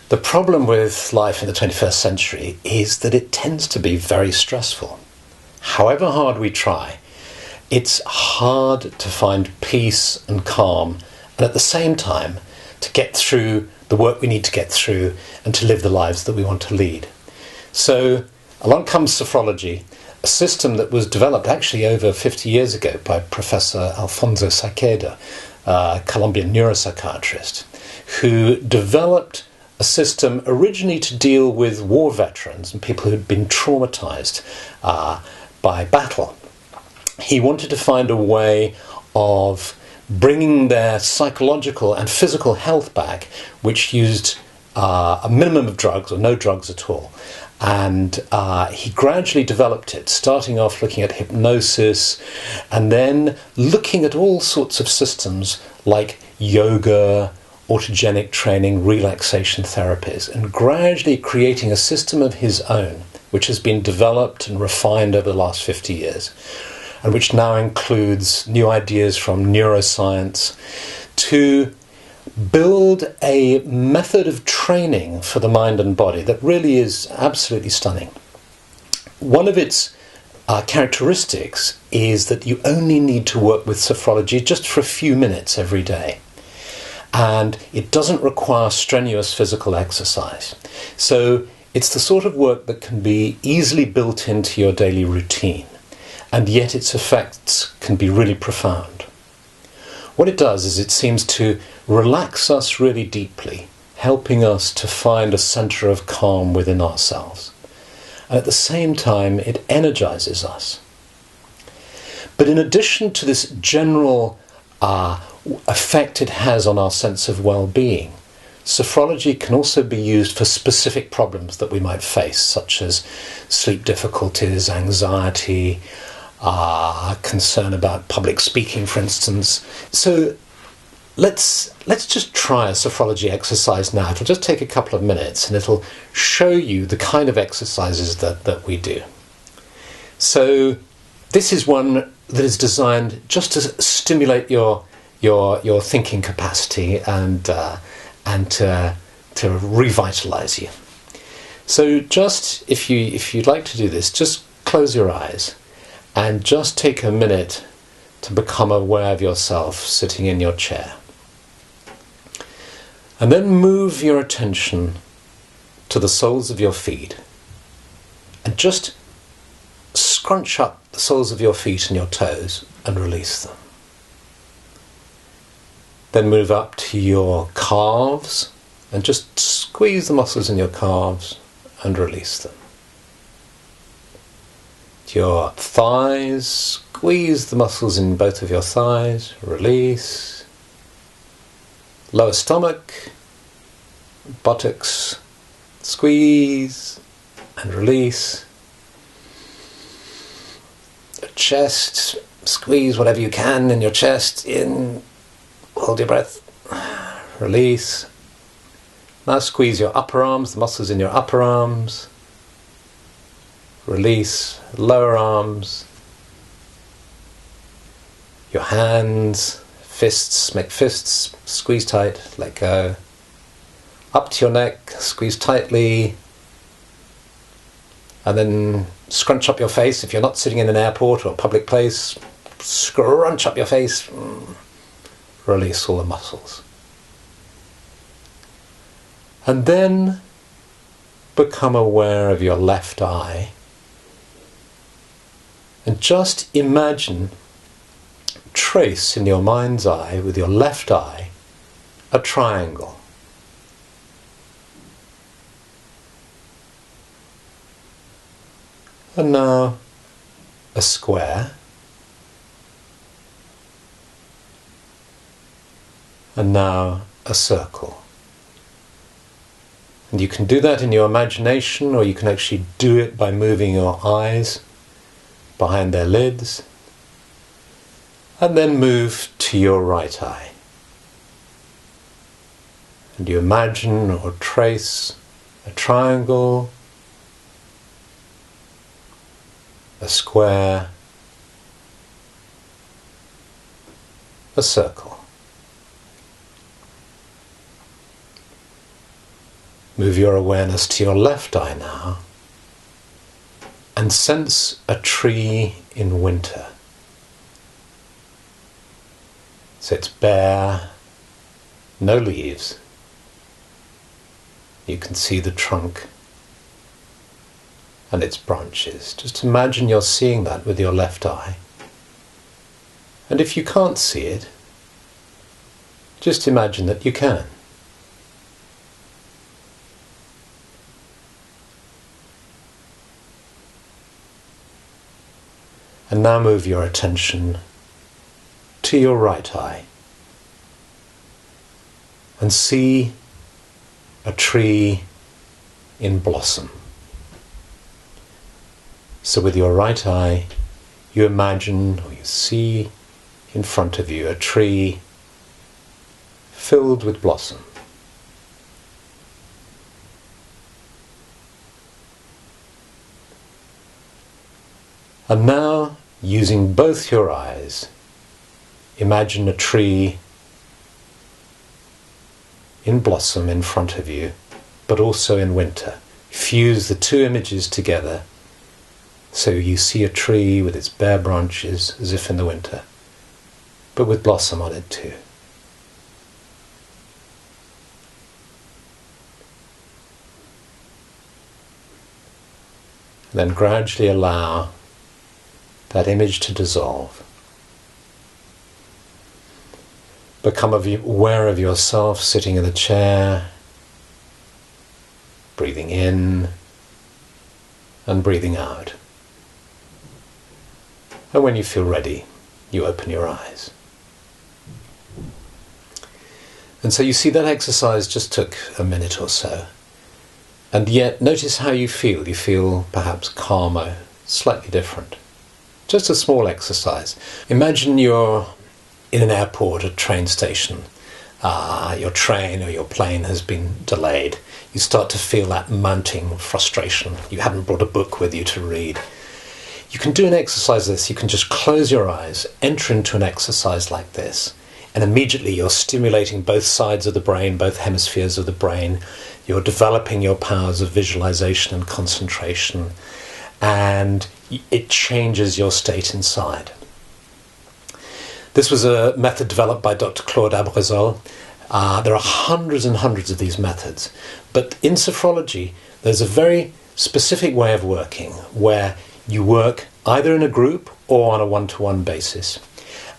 The problem with life in the 21st century is that it tends to be very stressful. However hard we try, it's hard to find peace and calm, and at the same time to get through the work we need to get through and to live the lives that we want to lead. So along comes sophrology, a system that was developed actually over 50 years ago by Prof.Alfonso Caycedo, a Colombian neuropsychiatrist, who developed a system originally to deal with war veterans and people who'd been traumatized by battle. He wanted to find a way of bringing their psychological and physical health back, which used a minimum of drugs or no drugs at all. And he gradually developed it, starting off looking at hypnosis and then looking at all sorts of systems like yoga, autogenic training, relaxation therapies, and gradually creating a system of his own, which has been developed and refined over the last 50 years, and which now includes new ideas from neuroscience to build a method of training for the mind and body that really is absolutely stunning. One of its characteristics is that you only need to work with sophrology just for a few minutes every day. And it doesn't require strenuous physical exercise. So it's the sort of work that can be easily built into your daily routine, and yet its effects can be really profound. What it does is it seems to relax us really deeply, helping us to find a center of calm within ourselves. And at the same time, it energizes us. But in addition to this general effect it has on our sense of well-being, sophrology can also be used for specific problems that we might face, such as sleep difficulties, anxiety, concern about public speaking, for instance. So let's just try a sophrology exercise now. It'll just take a couple of minutes and it'll show you the kind of exercises that we do. So this is one that is designed just to stimulate your thinking capacity and to revitalize you. So just if you'd like to do this, just close your eyes and just take a minute to become aware of yourself sitting in your chair. And then move your attention to the soles of your feet and just scrunch up the soles of your feet and your toes and release them. Then move up to your calves and just squeeze the muscles in your calves and release them. To your thighs, squeeze the muscles in both of your thighs, release. Lower stomach, buttocks, squeeze and release. Your chest, squeeze whatever you can in your chest, in. Hold your breath, release. Now squeeze your upper arms, the muscles in your upper arms. Release, lower arms. Your hands, fists, make fists, squeeze tight, let go. Up to your neck, squeeze tightly. And then scrunch up your face. If you're not sitting in an airport or a public place, scrunch up your face. Release all the muscles. And then become aware of your left eye. And just imagine, trace in your mind's eye with your left eye a triangle. And now a square. And now a circle. And you can do that in your imagination, or you can actually do it by moving your eyes behind their lids. And then move to your right eye. And you imagine or trace a triangle, a square, a circle. Move your awareness to your left eye now and sense a tree in winter. So it's bare, no leaves. You can see the trunk and its branches. Just imagine you're seeing that with your left eye. And if you can't see it, just imagine that you can. And now move your attention to your right eye and see a tree in blossom. So with your right eye, you imagine or you see in front of you a tree filled with blossom. And now, using both your eyes, imagine a tree in blossom in front of you, but also in winter. Fuse the two images together so you see a tree with its bare branches as if in the winter, but with blossom on it too. Then gradually allow that image to dissolve. Become aware of yourself sitting in the chair, breathing in and breathing out. And when you feel ready, you open your eyes. And so you see that exercise just took a minute or so. And yet notice how you feel. You feel perhaps calmer, slightly different. Just a small exercise. Imagine you're in an airport, a train station. Your train or your plane has been delayed. You start to feel that mounting frustration. You haven't brought a book with you to read. You can do an exercise like this. You can just close your eyes, enter into an exercise like this, and immediately you're stimulating both sides of the brain, both hemispheres of the brain. You're developing your powers of visualization and concentration, and it changes your state inside. This was a method developed by Dr. Claude Abresol. There are hundreds and hundreds of these methods, but in sophrology there's a very specific way of working where you work either in a group or on a one-to-one basis.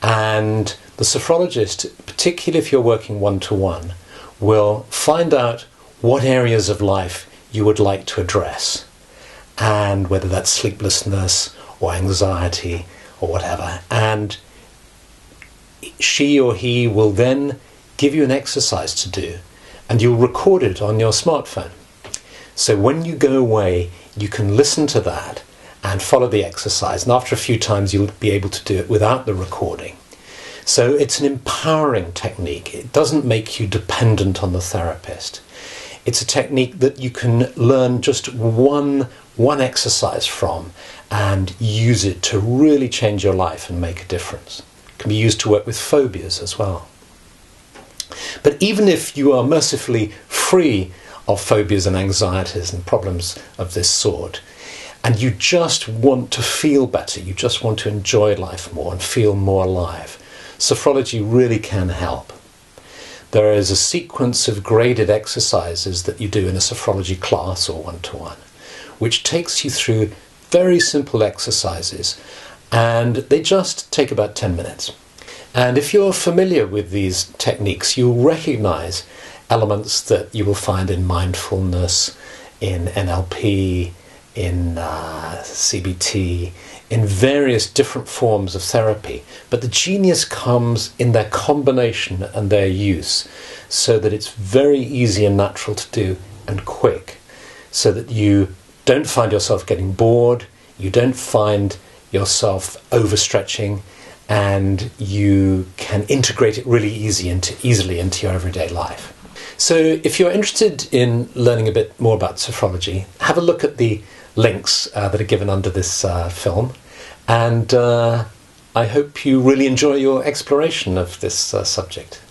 And the sophrologist, particularly if you're working one-to-one, will find out what areas of life you would like to address, and whether that's sleeplessness or anxiety or whatever. And she or he will then give you an exercise to do, and you'll record it on your smartphone. So when you go away, you can listen to that and follow the exercise, and after a few times you'll be able to do it without the recording. So it's an empowering technique. It doesn't make you dependent on the therapist. It's a technique that you can learn just one exercise from and use it to really change your life and make a difference. It can be used to work with phobias as well. But even if you are mercifully free of phobias and anxieties and problems of this sort, and you just want to feel better, you just want to enjoy life more and feel more alive, sophrology really can help. There is a sequence of graded exercises that you do in a sophrology class or one-to-one, which takes you through very simple exercises, and they just take about 10 minutes. And if you're familiar with these techniques, you'll recognize elements that you will find in mindfulness, in NLP, in CBT, in various different forms of therapy. But the genius comes in their combination and their use, so that it's very easy and natural to do and quick, so that you don't find yourself getting bored, you don't find yourself overstretching, and you can integrate it really easily into your everyday life. So if you're interested in learning a bit more about sophrology, have a look at the links that are given under this film, and I hope you really enjoy your exploration of this subject.